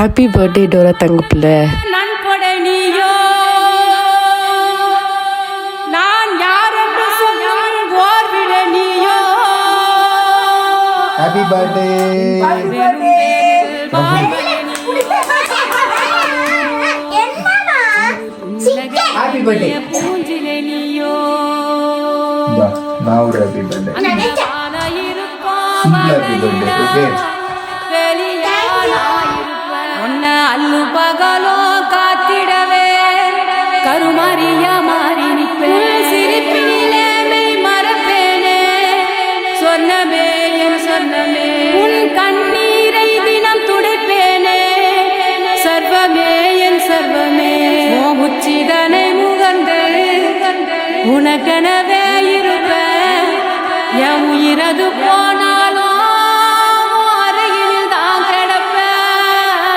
Happy birthday Dora தங்க பிள்ளை. நன்கொடை நீயோ நான் யார் என்று சொல்லும் ஓர்விட நீயோ. Happy birthday. ஹாப்பி பர்த்டே பூஞ்சிலே நீயோ. நான் ஒரு happy birthday. Happy birthday. Okay அல்லு பகலோ காத்திடவே கருமாரியா மாறி நிற்பேன். சிரிப்பினிலே மெய் மறப்பேனே சொன்னமே என் சொன்னமே. உன் கண்ணீரை தினம் துடைப்பேனே சர்வமே என் சர்வமே. உச்சிதனை முகந்து உனக்கெனவே இருப்பேன் என் உயிரது போன